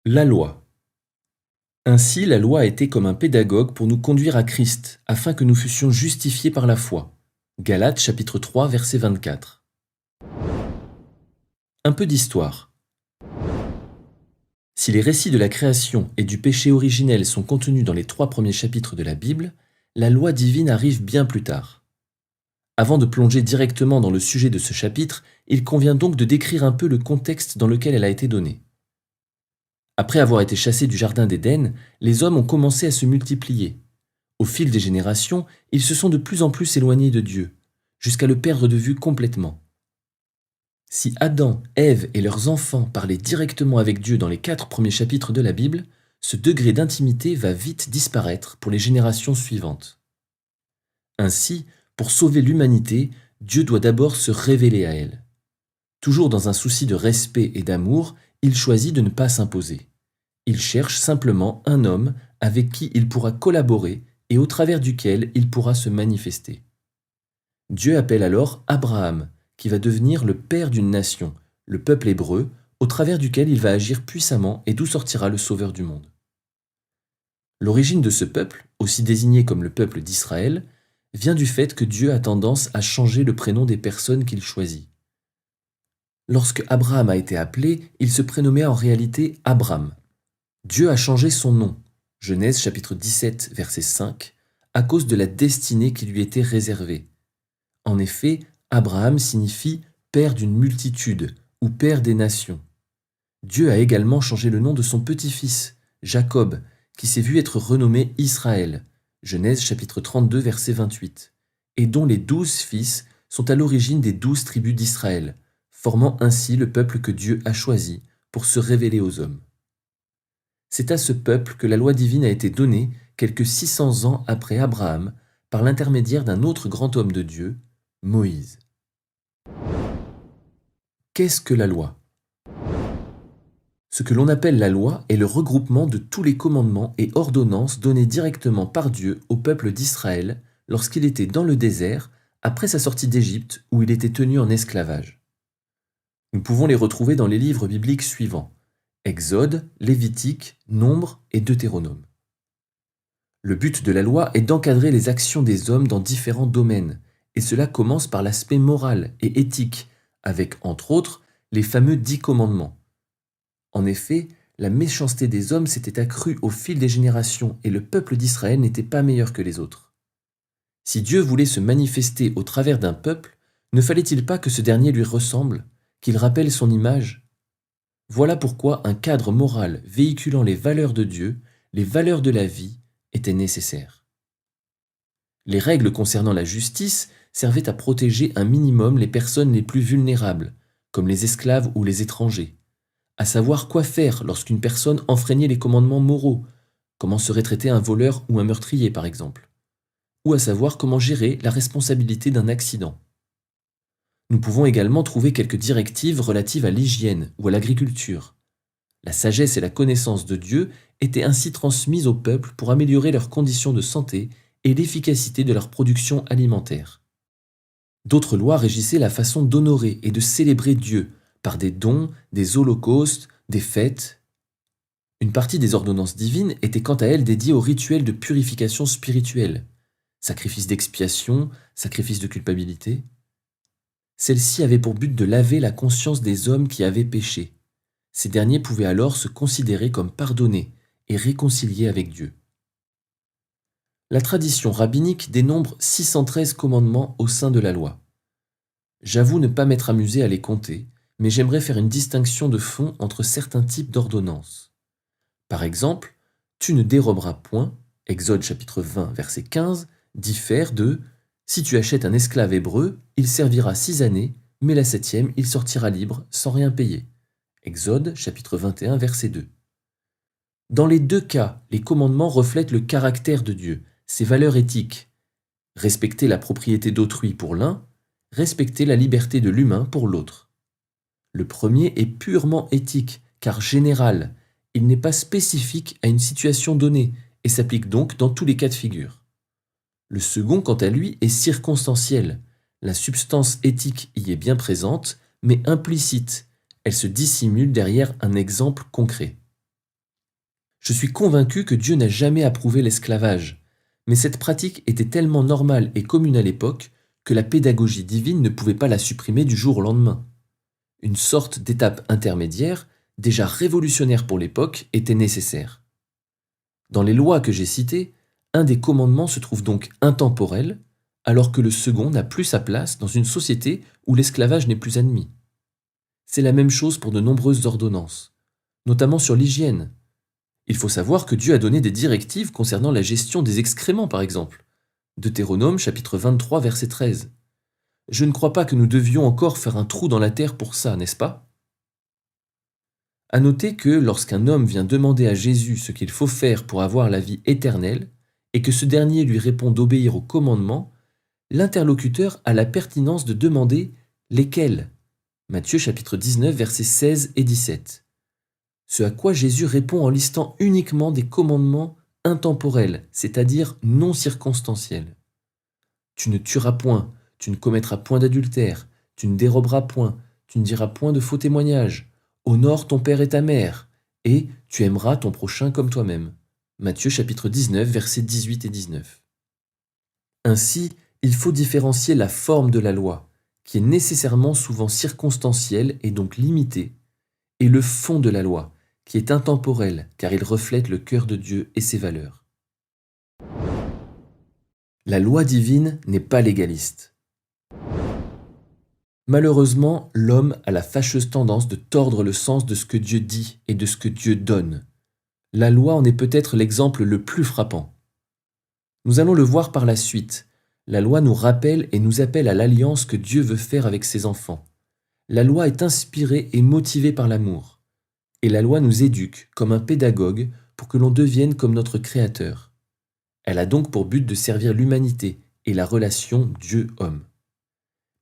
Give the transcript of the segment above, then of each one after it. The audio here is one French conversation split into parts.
La loi. Ainsi, la loi a été comme un pédagogue pour nous conduire à Christ, afin que nous fussions justifiés par la foi. Galates chapitre 3, verset 24. Un peu d'histoire. Si les récits de la création et du péché originel sont contenus dans les 3 premiers chapitres de la Bible, la loi divine arrive bien plus tard. Avant de plonger directement dans le sujet de ce chapitre, il convient donc de décrire un peu le contexte dans lequel elle a été donnée. Après avoir été chassés du jardin d'Éden, les hommes ont commencé à se multiplier. Au fil des générations, ils se sont de plus en plus éloignés de Dieu, jusqu'à le perdre de vue complètement. Si Adam, Ève et leurs enfants parlaient directement avec Dieu dans les 4 premiers chapitres de la Bible, ce degré d'intimité va vite disparaître pour les générations suivantes. Ainsi, pour sauver l'humanité, Dieu doit d'abord se révéler à elle. Toujours dans un souci de respect et d'amour, il choisit de ne pas s'imposer. Il cherche simplement un homme avec qui il pourra collaborer et au travers duquel il pourra se manifester. Dieu appelle alors Abraham, qui va devenir le père d'une nation, le peuple hébreu, au travers duquel il va agir puissamment et d'où sortira le sauveur du monde. L'origine de ce peuple, aussi désigné comme le peuple d'Israël, vient du fait que Dieu a tendance à changer le prénom des personnes qu'il choisit. Lorsque Abraham a été appelé, il se prénommait en réalité Abram. Dieu a changé son nom, Genèse chapitre 17, verset 5, à cause de la destinée qui lui était réservée. En effet, Abraham signifie « père d'une multitude » ou « père des nations ». Dieu a également changé le nom de son petit-fils, Jacob, qui s'est vu être renommé Israël, Genèse chapitre 32, verset 28, et dont les 12 fils sont à l'origine des 12 tribus d'Israël, formant ainsi le peuple que Dieu a choisi pour se révéler aux hommes. C'est à ce peuple que la loi divine a été donnée quelques 600 ans après Abraham par l'intermédiaire d'un autre grand homme de Dieu, Moïse. Qu'est-ce que la loi ? Ce que l'on appelle la loi est le regroupement de tous les commandements et ordonnances donnés directement par Dieu au peuple d'Israël lorsqu'il était dans le désert après sa sortie d'Égypte où il était tenu en esclavage. Nous pouvons les retrouver dans les livres bibliques suivants: Exode, Lévitique, Nombre et Deutéronome. Le but de la loi est d'encadrer les actions des hommes dans différents domaines, et cela commence par l'aspect moral et éthique, avec, entre autres, les fameux 10 commandements. En effet, la méchanceté des hommes s'était accrue au fil des générations et le peuple d'Israël n'était pas meilleur que les autres. Si Dieu voulait se manifester au travers d'un peuple, ne fallait-il pas que ce dernier lui ressemble, qu'il rappelle son image ? Voilà pourquoi un cadre moral véhiculant les valeurs de Dieu, les valeurs de la vie, était nécessaire. Les règles concernant la justice servaient à protéger un minimum les personnes les plus vulnérables, comme les esclaves ou les étrangers, à savoir quoi faire lorsqu'une personne enfreignait les commandements moraux, comment serait traité un voleur ou un meurtrier par exemple, ou à savoir comment gérer la responsabilité d'un accident. Nous pouvons également trouver quelques directives relatives à l'hygiène ou à l'agriculture. La sagesse et la connaissance de Dieu étaient ainsi transmises au peuple pour améliorer leurs conditions de santé et l'efficacité de leur production alimentaire. D'autres lois régissaient la façon d'honorer et de célébrer Dieu par des dons, des holocaustes, des fêtes. Une partie des ordonnances divines était quant à elle dédiée aux rituels de purification spirituelle, sacrifice d'expiation, sacrifice de culpabilité. Celle-ci avait pour but de laver la conscience des hommes qui avaient péché. Ces derniers pouvaient alors se considérer comme pardonnés et réconciliés avec Dieu. La tradition rabbinique dénombre 613 commandements au sein de la loi. J'avoue ne pas m'être amusé à les compter, mais j'aimerais faire une distinction de fond entre certains types d'ordonnances. Par exemple, tu ne déroberas point, Exode chapitre 20, verset 15, diffère de « Si tu achètes un esclave hébreu, il servira 6 années, mais la 7e, il sortira libre sans rien payer. » Exode chapitre 21, verset 2. Dans les deux cas, les commandements reflètent le caractère de Dieu, ses valeurs éthiques. Respecter la propriété d'autrui pour l'un, respecter la liberté de l'humain pour l'autre. Le premier est purement éthique, car général. Il n'est pas spécifique à une situation donnée et s'applique donc dans tous les cas de figure. Le second, quant à lui, est circonstanciel. La substance éthique y est bien présente, mais implicite. Elle se dissimule derrière un exemple concret. Je suis convaincu que Dieu n'a jamais approuvé l'esclavage, mais cette pratique était tellement normale et commune à l'époque que la pédagogie divine ne pouvait pas la supprimer du jour au lendemain. Une sorte d'étape intermédiaire, déjà révolutionnaire pour l'époque, était nécessaire. Dans les lois que j'ai citées, un des commandements se trouve donc intemporel, alors que le second n'a plus sa place dans une société où l'esclavage n'est plus admis. C'est la même chose pour de nombreuses ordonnances, notamment sur l'hygiène. Il faut savoir que Dieu a donné des directives concernant la gestion des excréments, par exemple. Deutéronome chapitre 23 verset 13. Je ne crois pas que nous devions encore faire un trou dans la terre pour ça, n'est-ce pas? À noter que lorsqu'un homme vient demander à Jésus ce qu'il faut faire pour avoir la vie éternelle, et que ce dernier lui répond d'obéir aux commandements, l'interlocuteur a la pertinence de demander lesquels. Matthieu chapitre 19 versets 16 et 17. Ce à quoi Jésus répond en listant uniquement des commandements intemporels, c'est-à-dire non circonstanciels. Tu ne tueras point, tu ne commettras point d'adultère, tu ne déroberas point, tu ne diras point de faux témoignages, honore ton père et ta mère, et tu aimeras ton prochain comme toi-même. Matthieu chapitre 19 versets 18 et 19. Ainsi, il faut différencier la forme de la loi, qui est nécessairement souvent circonstancielle et donc limitée, et le fond de la loi, qui est intemporel car il reflète le cœur de Dieu et ses valeurs. La loi divine n'est pas légaliste. Malheureusement, l'homme a la fâcheuse tendance de tordre le sens de ce que Dieu dit et de ce que Dieu donne. La loi en est peut-être l'exemple le plus frappant. Nous allons le voir par la suite. La loi nous rappelle et nous appelle à l'alliance que Dieu veut faire avec ses enfants. La loi est inspirée et motivée par l'amour. Et la loi nous éduque comme un pédagogue pour que l'on devienne comme notre Créateur. Elle a donc pour but de servir l'humanité et la relation Dieu-homme.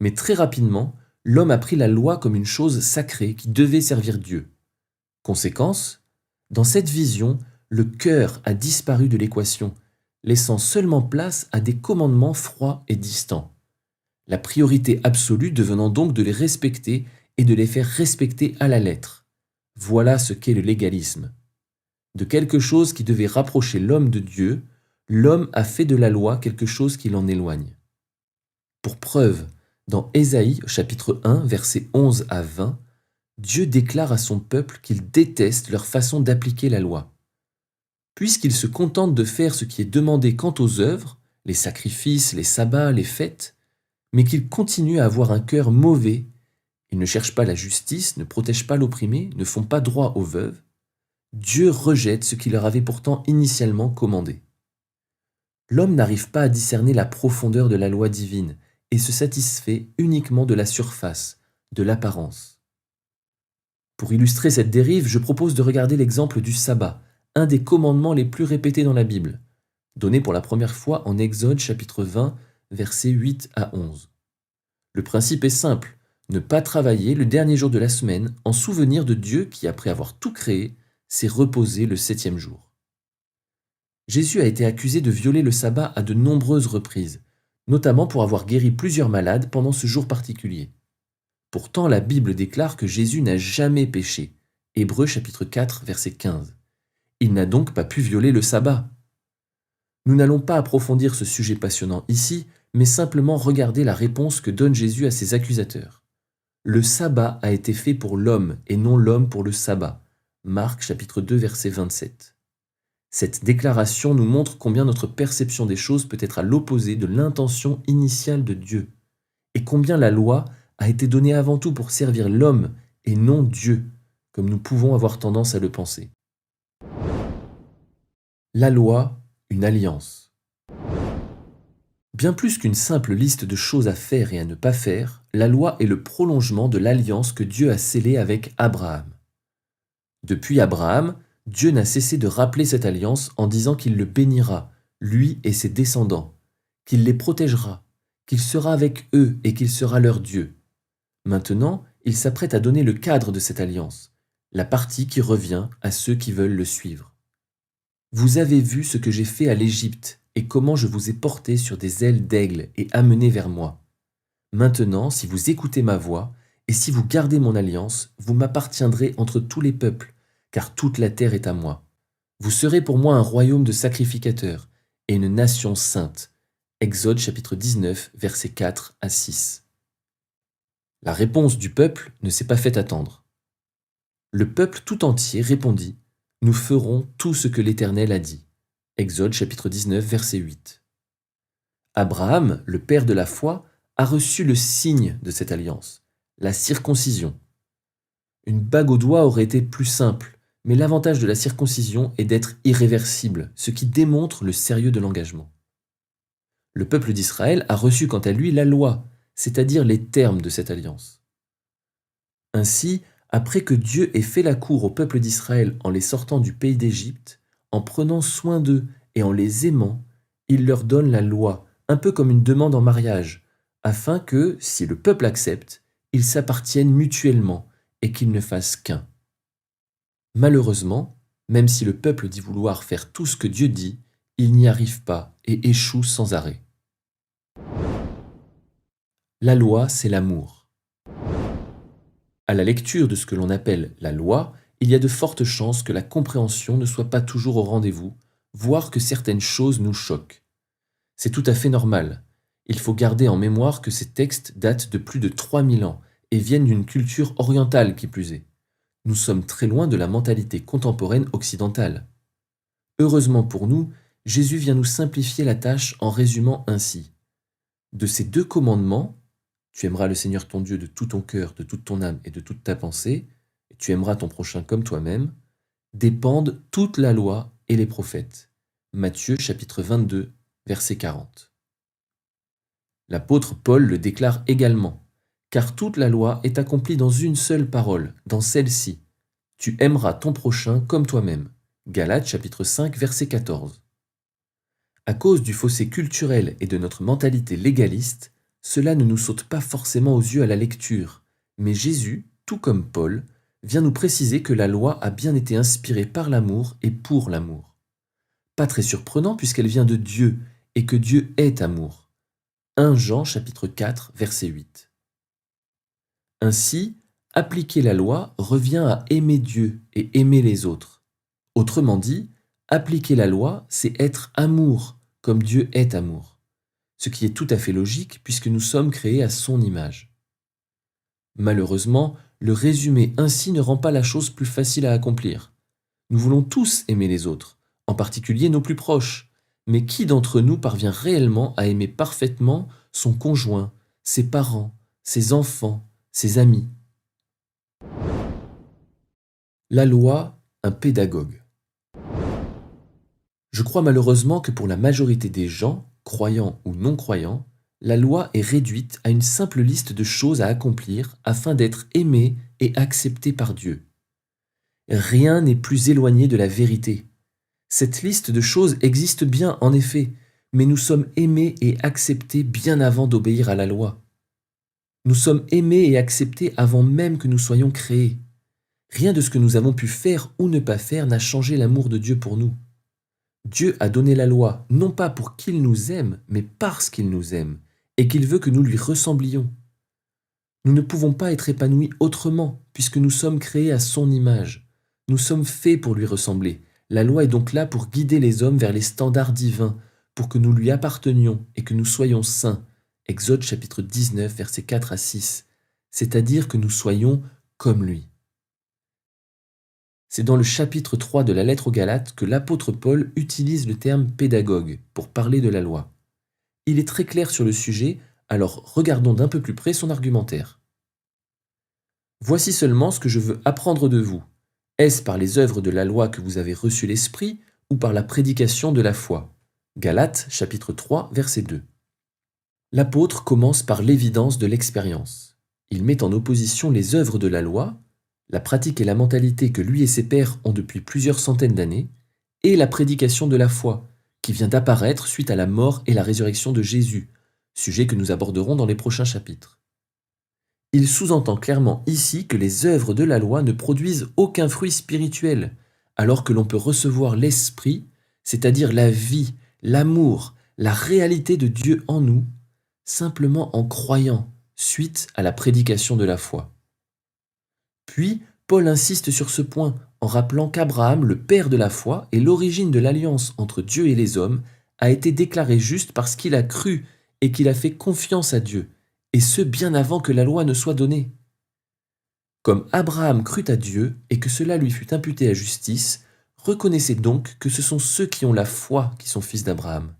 Mais très rapidement, l'homme a pris la loi comme une chose sacrée qui devait servir Dieu. Conséquence, dans cette vision, le cœur a disparu de l'équation, laissant seulement place à des commandements froids et distants. La priorité absolue devenant donc de les respecter et de les faire respecter à la lettre. Voilà ce qu'est le légalisme. De quelque chose qui devait rapprocher l'homme de Dieu, l'homme a fait de la loi quelque chose qui l'en éloigne. Pour preuve, dans Ésaïe chapitre 1 versets 11 à 20, Dieu déclare à son peuple qu'il déteste leur façon d'appliquer la loi. Puisqu'ils se contentent de faire ce qui est demandé quant aux œuvres, les sacrifices, les sabbats, les fêtes, mais qu'ils continuent à avoir un cœur mauvais, ils ne cherchent pas la justice, ne protègent pas l'opprimé, ne font pas droit aux veuves, Dieu rejette ce qu'il leur avait pourtant initialement commandé. L'homme n'arrive pas à discerner la profondeur de la loi divine et se satisfait uniquement de la surface, de l'apparence. Pour illustrer cette dérive, je propose de regarder l'exemple du sabbat, un des commandements les plus répétés dans la Bible, donné pour la première fois en Exode chapitre 20, versets 8 à 11. Le principe est simple, ne pas travailler le dernier jour de la semaine en souvenir de Dieu qui, après avoir tout créé, s'est reposé le 7e jour. Jésus a été accusé de violer le sabbat à de nombreuses reprises, notamment pour avoir guéri plusieurs malades pendant ce jour particulier. Pourtant, la Bible déclare que Jésus n'a jamais péché. Hébreux chapitre 4, verset 15. Il n'a donc pas pu violer le sabbat. Nous n'allons pas approfondir ce sujet passionnant ici, mais simplement regarder la réponse que donne Jésus à ses accusateurs. Le sabbat a été fait pour l'homme et non l'homme pour le sabbat. Marc chapitre 2, verset 27. Cette déclaration nous montre combien notre perception des choses peut être à l'opposé de l'intention initiale de Dieu, et combien la loi a été donnée avant tout pour servir l'homme et non Dieu, comme nous pouvons avoir tendance à le penser. La loi, une alliance. Bien plus qu'une simple liste de choses à faire et à ne pas faire, la loi est le prolongement de l'alliance que Dieu a scellée avec Abraham. Depuis Abraham, Dieu n'a cessé de rappeler cette alliance en disant qu'il le bénira, lui et ses descendants, qu'il les protégera, qu'il sera avec eux et qu'il sera leur Dieu. Maintenant, il s'apprête à donner le cadre de cette alliance, la partie qui revient à ceux qui veulent le suivre. Vous avez vu ce que j'ai fait à l'Égypte et comment je vous ai porté sur des ailes d'aigle et amené vers moi. Maintenant, si vous écoutez ma voix et si vous gardez mon alliance, vous m'appartiendrez entre tous les peuples, car toute la terre est à moi. Vous serez pour moi un royaume de sacrificateurs et une nation sainte. Exode chapitre 19, versets 4 à 6. La réponse du peuple ne s'est pas fait attendre. Le peuple tout entier répondit: Nous ferons tout ce que l'Éternel a dit. Exode chapitre 19, verset 8. Abraham, le père de la foi, a reçu le signe de cette alliance, la circoncision. Une bague au doigt aurait été plus simple, mais l'avantage de la circoncision est d'être irréversible, ce qui démontre le sérieux de l'engagement. Le peuple d'Israël a reçu quant à lui la loi, c'est-à-dire les termes de cette alliance. Ainsi, après que Dieu ait fait la cour au peuple d'Israël en les sortant du pays d'Égypte, en prenant soin d'eux et en les aimant, il leur donne la loi, un peu comme une demande en mariage, afin que, si le peuple accepte, ils s'appartiennent mutuellement et qu'ils ne fassent qu'un. Malheureusement, même si le peuple dit vouloir faire tout ce que Dieu dit, il n'y arrive pas et échoue sans arrêt. La loi, c'est l'amour. À la lecture de ce que l'on appelle la loi, il y a de fortes chances que la compréhension ne soit pas toujours au rendez-vous, voire que certaines choses nous choquent. C'est tout à fait normal. Il faut garder en mémoire que ces textes datent de plus de 3000 ans et viennent d'une culture orientale qui plus est. Nous sommes très loin de la mentalité contemporaine occidentale. Heureusement pour nous, Jésus vient nous simplifier la tâche en résumant ainsi. De ces 2 commandements, tu aimeras le Seigneur ton Dieu de tout ton cœur, de toute ton âme et de toute ta pensée, et tu aimeras ton prochain comme toi-même, dépendent toute la loi et les prophètes. Matthieu chapitre 22, verset 40. L'apôtre Paul le déclare également, car toute la loi est accomplie dans une seule parole, dans celle-ci. Tu aimeras ton prochain comme toi-même. Galates chapitre 5, verset 14. À cause du fossé culturel et de notre mentalité légaliste, cela ne nous saute pas forcément aux yeux à la lecture, mais Jésus, tout comme Paul, vient nous préciser que la loi a bien été inspirée par l'amour et pour l'amour. Pas très surprenant puisqu'elle vient de Dieu et que Dieu est amour. 1 Jean chapitre 4, verset 8. Ainsi, appliquer la loi revient à aimer Dieu et aimer les autres. Autrement dit, appliquer la loi, c'est être amour, comme Dieu est amour. Ce qui est tout à fait logique puisque nous sommes créés à son image. Malheureusement, le résumé ainsi ne rend pas la chose plus facile à accomplir. Nous voulons tous aimer les autres, en particulier nos plus proches, mais qui d'entre nous parvient réellement à aimer parfaitement son conjoint, ses parents, ses enfants, ses amis? La loi, un pédagogue. Je crois malheureusement que pour la majorité des gens, croyants ou non croyants, la loi est réduite à une simple liste de choses à accomplir afin d'être aimé et accepté par Dieu. Rien n'est plus éloigné de la vérité. Cette liste de choses existe bien en effet, mais nous sommes aimés et acceptés bien avant d'obéir à la loi. Nous sommes aimés et acceptés avant même que nous soyons créés. Rien de ce que nous avons pu faire ou ne pas faire n'a changé l'amour de Dieu pour nous. Dieu a donné la loi, non pas pour qu'il nous aime, mais parce qu'il nous aime, et qu'il veut que nous lui ressemblions. Nous ne pouvons pas être épanouis autrement, puisque nous sommes créés à son image. Nous sommes faits pour lui ressembler. La loi est donc là pour guider les hommes vers les standards divins, pour que nous lui appartenions et que nous soyons saints. Exode chapitre 19, versets 4 à 6, c'est-à-dire que nous soyons comme lui. C'est dans le chapitre 3 de la lettre aux Galates que l'apôtre Paul utilise le terme pédagogue pour parler de la loi. Il est très clair sur le sujet, alors regardons d'un peu plus près son argumentaire. Voici seulement ce que je veux apprendre de vous. Est-ce par les œuvres de la loi que vous avez reçu l'Esprit ou par la prédication de la foi? Galates chapitre 3 verset 2. L'apôtre commence par l'évidence de l'expérience. Il met en opposition les œuvres de la loi, la pratique et la mentalité que lui et ses pairs ont depuis plusieurs centaines d'années, et la prédication de la foi, qui vient d'apparaître suite à la mort et la résurrection de Jésus, sujet que nous aborderons dans les prochains chapitres. Il sous-entend clairement ici que les œuvres de la loi ne produisent aucun fruit spirituel, alors que l'on peut recevoir l'Esprit, c'est-à-dire la vie, l'amour, la réalité de Dieu en nous, simplement en croyant, suite à la prédication de la foi. Puis, Paul insiste sur ce point en rappelant qu'Abraham, le père de la foi et l'origine de l'alliance entre Dieu et les hommes, a été déclaré juste parce qu'il a cru et qu'il a fait confiance à Dieu, et ce bien avant que la loi ne soit donnée. Comme Abraham crut à Dieu et que cela lui fut imputé à justice, reconnaissez donc que ce sont ceux qui ont la foi qui sont fils d'Abraham.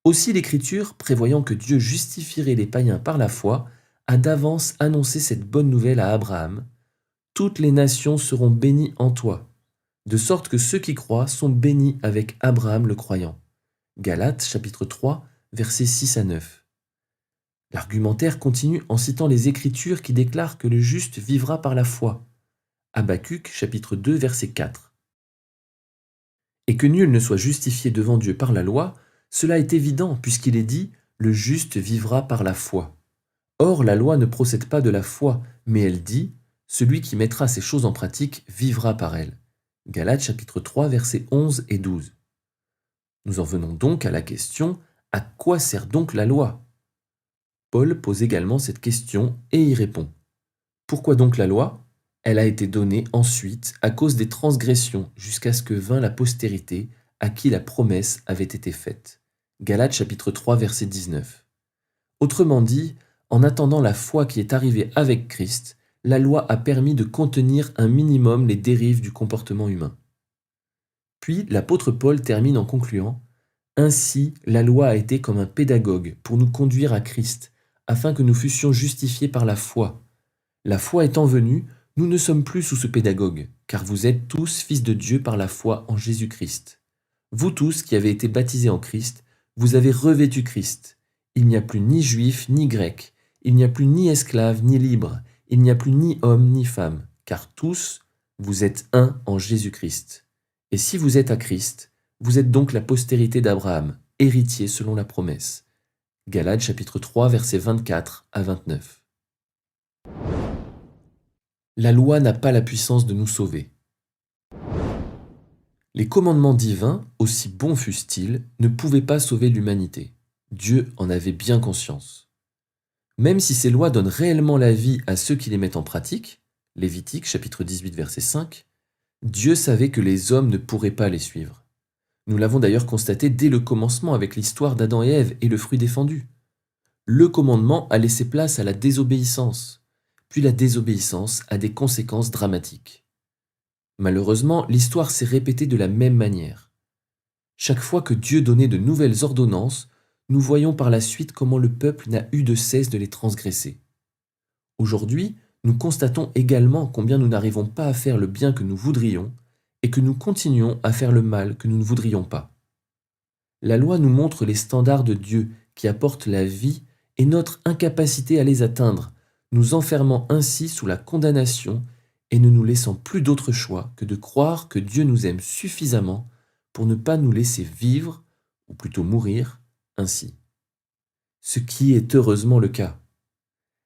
Aussi l'Écriture, prévoyant que Dieu justifierait les païens par la foi, a d'avance annoncé cette bonne nouvelle à Abraham. Toutes les nations seront bénies en toi, de sorte que ceux qui croient sont bénis avec Abraham le croyant. Galates chapitre 3, versets 6 à 9. L'argumentaire continue en citant les Écritures qui déclarent que le juste vivra par la foi. Habacuc chapitre 2, verset 4. Et que nul ne soit justifié devant Dieu par la loi, cela est évident puisqu'il est dit « le juste vivra par la foi ». Or, la loi ne procède pas de la foi, mais elle dit « celui qui mettra ces choses en pratique vivra par elles ». Galates chapitre 3, versets 11 et 12. Nous en venons donc à la question « à quoi sert donc la loi ?» Paul pose également cette question et y répond. Pourquoi donc la loi ? Elle a été donnée ensuite à cause des transgressions jusqu'à ce que vint la postérité à qui la promesse avait été faite. Galates chapitre 3 verset 19. Autrement dit, en attendant la foi qui est arrivée avec Christ, la loi a permis de contenir un minimum les dérives du comportement humain. Puis l'apôtre Paul termine en concluant « Ainsi, la loi a été comme un pédagogue pour nous conduire à Christ, afin que nous fussions justifiés par la foi. La foi étant venue, nous ne sommes plus sous ce pédagogue, car vous êtes tous fils de Dieu par la foi en Jésus-Christ. Vous tous qui avez été baptisés en Christ, vous avez revêtu Christ. Il n'y a plus ni juif ni grec, il n'y a plus ni esclave ni libre, il n'y a plus ni homme ni femme, car tous, vous êtes un en Jésus-Christ. Et si vous êtes à Christ, vous êtes donc la postérité d'Abraham, héritier selon la promesse. » Galates chapitre 3 versets 24 à 29. La loi n'a pas la puissance de nous sauver. Les commandements divins, aussi bons fussent-ils, ne pouvaient pas sauver l'humanité. Dieu en avait bien conscience. Même si ces lois donnent réellement la vie à ceux qui les mettent en pratique, Lévitique chapitre 18 verset 5, Dieu savait que les hommes ne pourraient pas les suivre. Nous l'avons d'ailleurs constaté dès le commencement avec l'histoire d'Adam et Ève et le fruit défendu. Le commandement a laissé place à la désobéissance, puis la désobéissance a des conséquences dramatiques. Malheureusement, l'histoire s'est répétée de la même manière. Chaque fois que Dieu donnait de nouvelles ordonnances, nous voyons par la suite comment le peuple n'a eu de cesse de les transgresser. Aujourd'hui, nous constatons également combien nous n'arrivons pas à faire le bien que nous voudrions et que nous continuons à faire le mal que nous ne voudrions pas. La loi nous montre les standards de Dieu qui apportent la vie et notre incapacité à les atteindre, nous enfermant ainsi sous la condamnation et ne nous laissant plus d'autre choix que de croire que Dieu nous aime suffisamment pour ne pas nous laisser vivre, ou plutôt mourir, ainsi. Ce qui est heureusement le cas.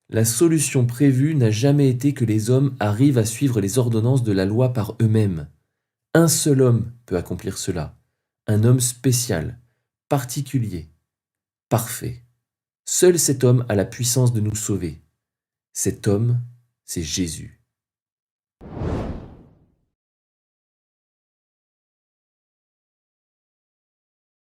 La solution prévue n'a jamais été que les hommes arrivent à suivre les ordonnances de la loi par eux-mêmes. Un seul homme peut accomplir cela, un homme spécial, particulier, parfait. Seul cet homme a la puissance de nous sauver. Cet homme, c'est Jésus.